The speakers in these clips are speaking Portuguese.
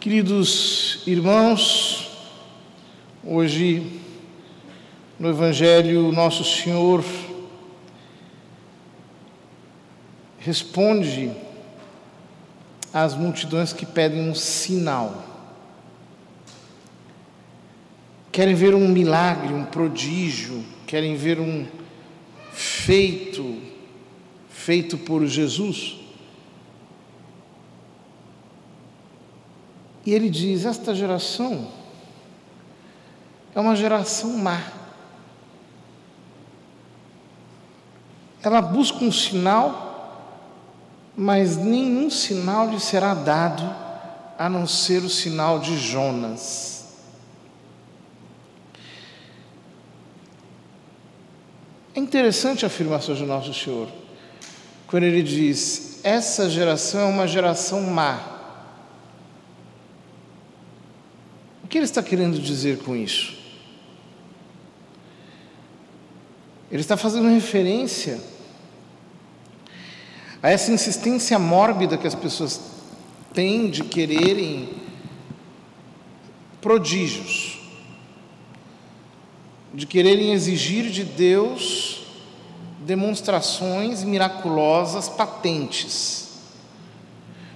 Queridos irmãos, hoje no Evangelho Nosso Senhor responde às multidões que pedem um sinal. Querem ver um milagre, um prodígio, querem ver um feito por Jesus. E ele diz: esta geração é uma geração má. Ela busca um sinal, mas nenhum sinal lhe será dado, a não ser o sinal de Jonas. É interessante a afirmação de Nosso Senhor, quando ele diz: essa geração é uma geração má. O que ele está querendo dizer com isso? Ele está fazendo referência a essa insistência mórbida que as pessoas têm de quererem prodígios, de quererem exigir de Deus demonstrações miraculosas, patentes.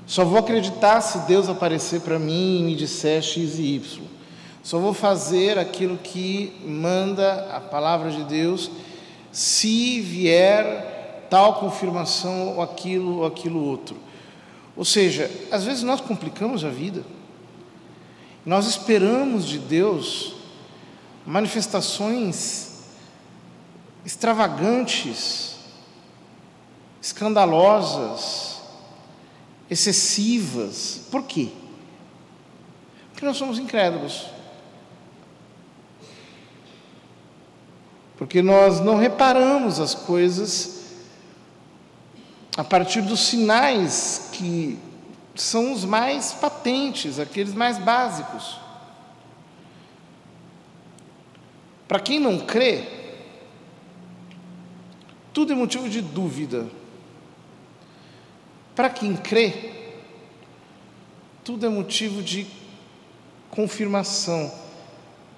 Só vou acreditar se Deus aparecer para mim e me disser X e Y. Só vou fazer aquilo que manda a palavra de Deus se vier tal confirmação ou aquilo outro. Ou seja, às vezes nós complicamos a vida. Nós esperamos de Deus manifestações extravagantes, escandalosas, excessivas. Por quê? Porque nós somos incrédulos. Porque nós não reparamos as coisas a partir dos sinais que são os mais patentes, aqueles mais básicos. Para quem não crê, tudo é motivo de dúvida. Para quem crê, tudo é motivo de confirmação.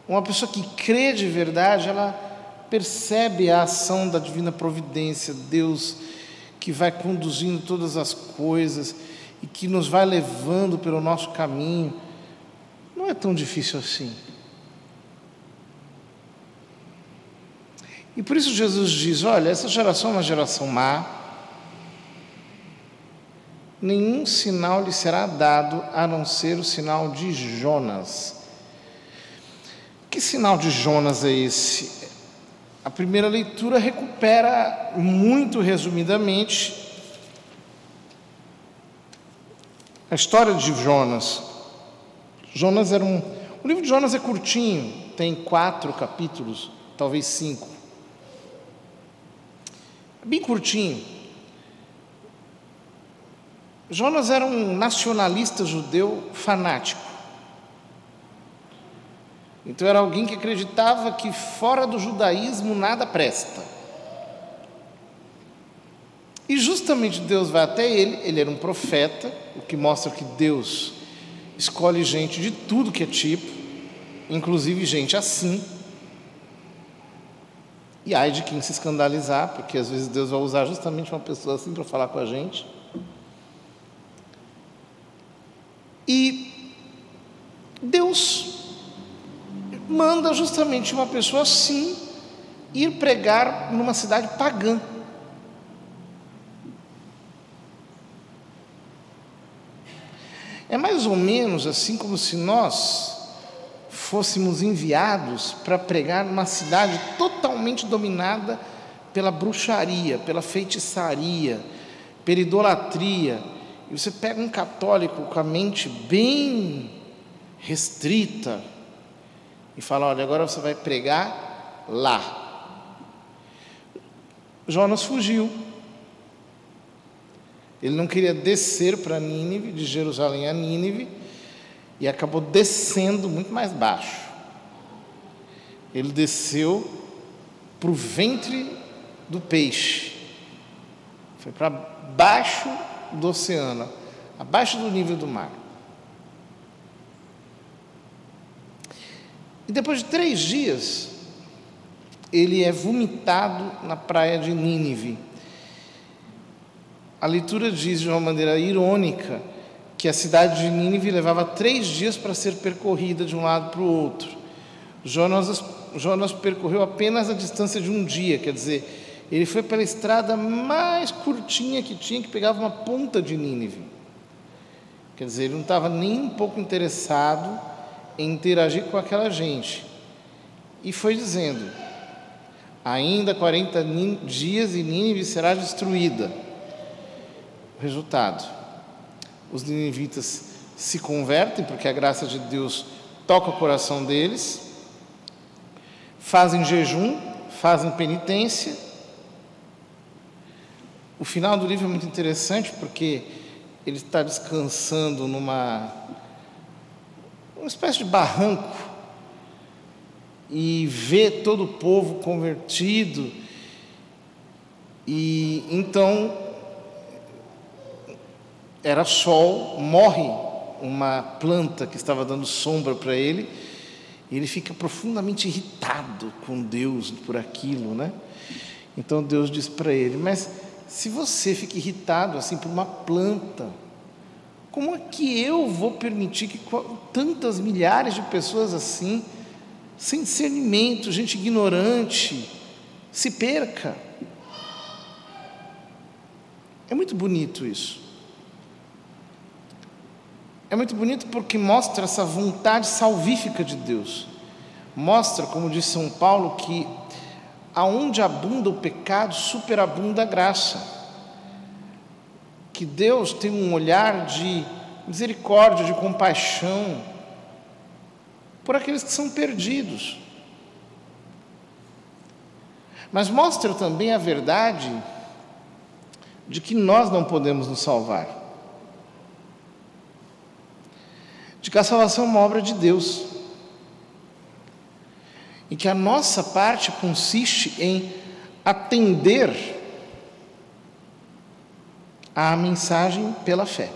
Uma pessoa que crê de verdade, ela percebe a ação da divina providência, Deus que vai conduzindo todas as coisas e que nos vai levando pelo nosso caminho. Não é tão difícil assim. E por isso Jesus diz: olha, essa geração é uma geração má, nenhum sinal lhe será dado, a não ser o sinal de Jonas. Que sinal de Jonas é esse? A primeira leitura recupera, muito resumidamente, a história de Jonas. Jonas era o livro de Jonas é curtinho, tem 4 capítulos, talvez 5. É bem curtinho. Jonas era um nacionalista judeu fanático. Então era alguém que acreditava que fora do judaísmo nada presta. E justamente Deus vai até ele era um profeta, o que mostra que Deus escolhe gente de tudo que é tipo, inclusive gente assim. E ai de quem se escandalizar, porque às vezes Deus vai usar justamente uma pessoa assim para falar com a gente. E Deus manda justamente uma pessoa assim ir pregar numa cidade pagã. É mais ou menos assim como se nós fôssemos enviados para pregar numa cidade totalmente dominada pela bruxaria, pela feitiçaria, pela idolatria. E você pega um católico com a mente bem restrita e fala: olha, agora você vai pregar lá. Jonas fugiu. Ele não queria descer para Nínive, de Jerusalém a Nínive, e acabou descendo muito mais baixo. Ele desceu para o ventre do peixe. Foi para baixo do oceano, abaixo do nível do mar. E depois de 3 dias, ele é vomitado na praia de Nínive. A leitura diz de uma maneira irônica que a cidade de Nínive levava 3 dias para ser percorrida de um lado para o outro. Jonas percorreu apenas a distância de 1 dia, quer dizer, ele foi pela estrada mais curtinha que tinha, que pegava uma ponta de Nínive. Quer dizer, ele não estava nem um pouco interessado em interagir com aquela gente. E foi dizendo: ainda 40 dias e Nínive será destruída. O resultado: os ninivitas se convertem, porque a graça de Deus toca o coração deles, fazem jejum, fazem penitência. O final do livro é muito interessante, porque ele está descansando numa espécie de barranco e vê todo o povo convertido. E então era sol, morre uma planta que estava dando sombra para ele, e ele fica profundamente irritado com Deus por aquilo, né? Então Deus diz para ele: mas se você fica irritado assim por uma planta, como é que eu vou permitir que tantas milhares de pessoas assim, sem discernimento, gente ignorante, se perca? É muito bonito isso. É muito bonito porque mostra essa vontade salvífica de Deus. Mostra, como diz São Paulo, que aonde abunda o pecado, superabunda a graça. Que Deus tem um olhar de misericórdia, de compaixão por aqueles que são perdidos. Mas mostra também a verdade de que nós não podemos nos salvar, de que a salvação é uma obra de Deus, e que a nossa parte consiste em atender à mensagem pela fé.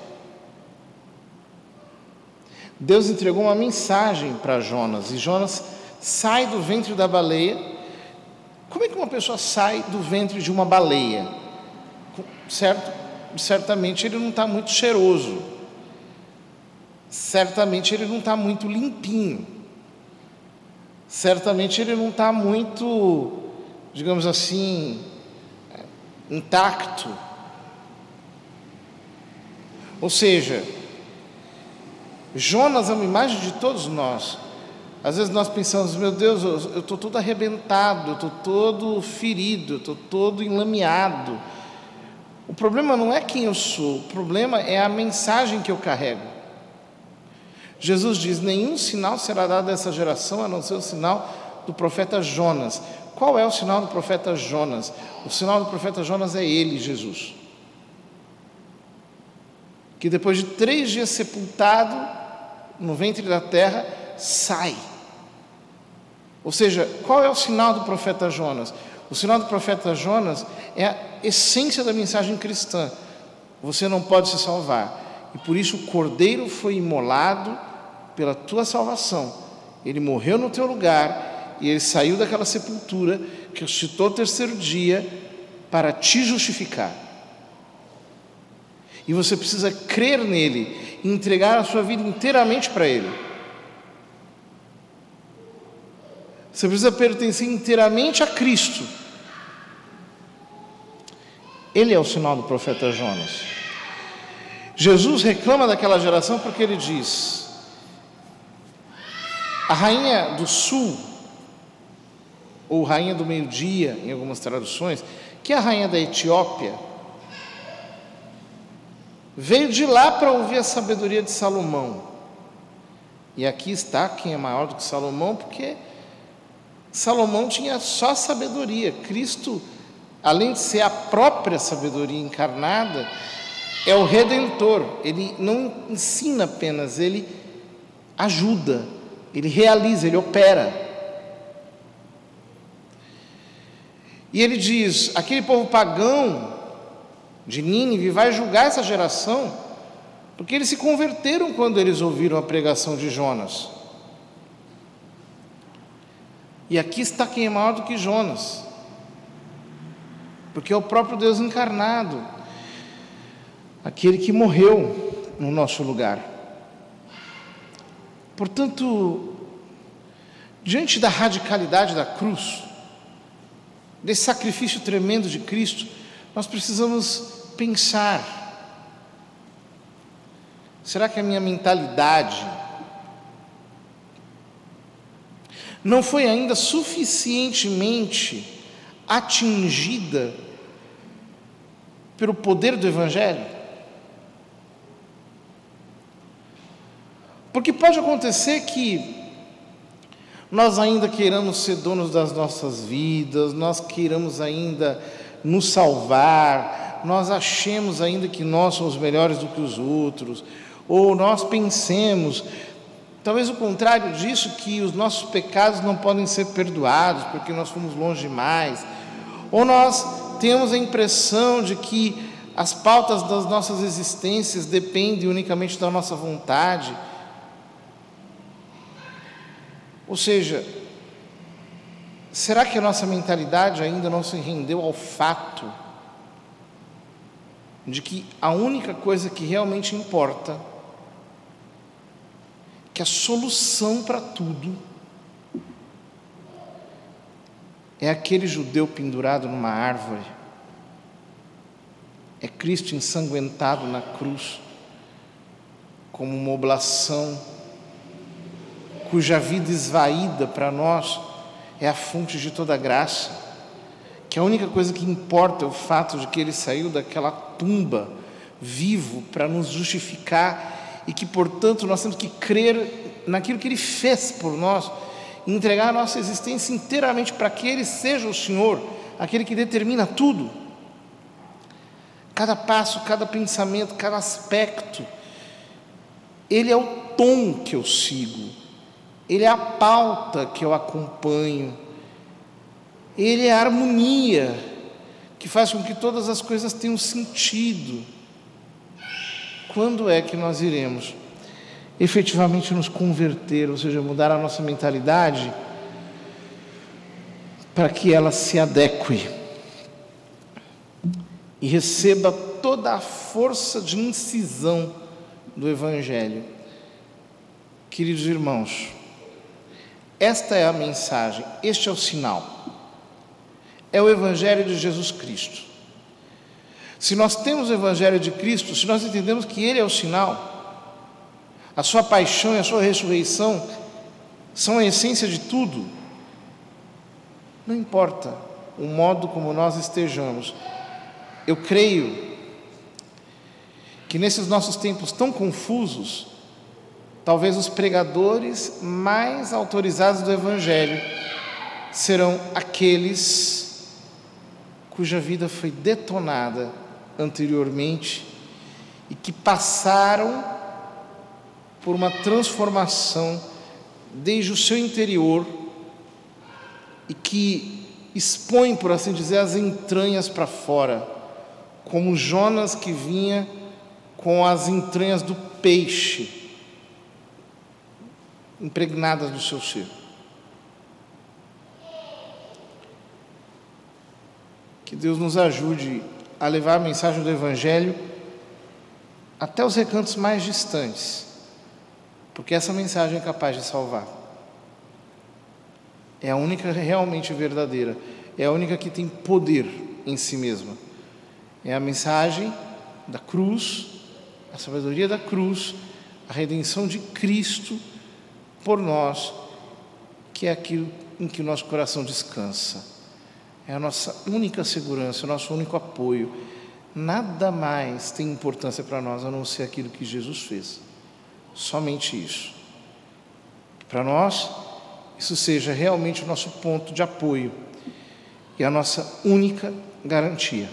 Deus entregou uma mensagem para Jonas, e Jonas sai do ventre da baleia. Como é que uma pessoa sai do ventre de uma baleia? Certamente ele não está muito cheiroso, certamente ele não está muito limpinho, certamente ele não está muito, digamos assim, intacto. Ou seja, Jonas é uma imagem de todos nós. Às vezes nós pensamos: meu Deus, eu estou todo arrebentado, eu estou todo ferido, eu estou todo enlameado. O problema não é quem eu sou, o problema é a mensagem que eu carrego. Jesus diz: nenhum sinal será dado a essa geração a não ser o sinal do profeta Jonas. Qual é o sinal do profeta Jonas? O sinal do profeta Jonas é ele, Jesus, que depois de 3 dias sepultado no ventre da terra, sai. Ou seja, qual é o sinal do profeta Jonas? O sinal do profeta Jonas é a essência da mensagem cristã: você não pode se salvar, e por isso o Cordeiro foi imolado pela tua salvação. Ele morreu no teu lugar, e ele saiu daquela sepultura, que ressuscitou ao 3º dia para te justificar. E você precisa crer nele e entregar a sua vida inteiramente para ele. Você precisa pertencer inteiramente a Cristo. Ele é o sinal do profeta Jonas. Jesus reclama daquela geração porque ele diz: a rainha do sul, ou rainha do meio-dia, em algumas traduções, que é a rainha da Etiópia, veio de lá para ouvir a sabedoria de Salomão. E aqui está quem é maior do que Salomão, porque Salomão tinha só sabedoria. Cristo, além de ser a própria sabedoria encarnada, é o Redentor. Ele não ensina apenas, ele ajuda, ele realiza, ele opera. E ele diz: aquele povo pagão de Nínive vai julgar essa geração, porque eles se converteram quando eles ouviram a pregação de Jonas. E aqui está quem é maior do que Jonas, porque é o próprio Deus encarnado, aquele que morreu no nosso lugar. Portanto, diante da radicalidade da cruz, desse sacrifício tremendo de Cristo, nós precisamos pensar: será que a minha mentalidade não foi ainda suficientemente atingida pelo poder do Evangelho? Porque pode acontecer que nós ainda queiramos ser donos das nossas vidas, nós queiramos ainda nos salvar, nós achemos ainda que nós somos melhores do que os outros, ou nós pensemos, talvez o contrário disso, que os nossos pecados não podem ser perdoados porque nós fomos longe demais, ou nós temos a impressão de que as pautas das nossas existências dependem unicamente da nossa vontade. Ou seja, será que a nossa mentalidade ainda não se rendeu ao fato de que a única coisa que realmente importa, que a solução para tudo, é aquele judeu pendurado numa árvore, é Cristo ensanguentado na cruz, como uma oblação, cuja vida esvaída para nós é a fonte de toda a graça, que a única coisa que importa é o fato de que Ele saiu daquela tumba vivo para nos justificar, e que, portanto, nós temos que crer naquilo que Ele fez por nós, e entregar a nossa existência inteiramente para que Ele seja o Senhor, aquele que determina tudo. Cada passo, cada pensamento, cada aspecto, Ele é o tom que eu sigo, Ele é a pauta que eu acompanho, Ele é a harmonia que faz com que todas as coisas tenham sentido. Quando é que nós iremos efetivamente nos converter, ou seja, mudar a nossa mentalidade para que ela se adeque e receba toda a força de incisão do Evangelho? Queridos irmãos, esta é a mensagem, este é o sinal, é o Evangelho de Jesus Cristo. Se nós temos o Evangelho de Cristo, se nós entendemos que Ele é o sinal, a sua paixão e a sua ressurreição são a essência de tudo, não importa o modo como nós estejamos. Eu creio que nesses nossos tempos tão confusos, talvez os pregadores mais autorizados do Evangelho serão aqueles cuja vida foi detonada anteriormente e que passaram por uma transformação desde o seu interior e que expõem, por assim dizer, as entranhas para fora, como Jonas que vinha com as entranhas do peixe impregnadas do seu ser. Que Deus nos ajude a levar a mensagem do Evangelho até os recantos mais distantes, porque essa mensagem é capaz de salvar. É a única realmente verdadeira, é a única que tem poder em si mesma. É a mensagem da cruz, a sabedoria da cruz, a redenção de Cristo por nós, que é aquilo em que o nosso coração descansa. É a nossa única segurança, o nosso único apoio. Nada mais tem importância para nós a não ser aquilo que Jesus fez. Somente isso. Para nós, isso seja realmente o nosso ponto de apoio e a nossa única garantia.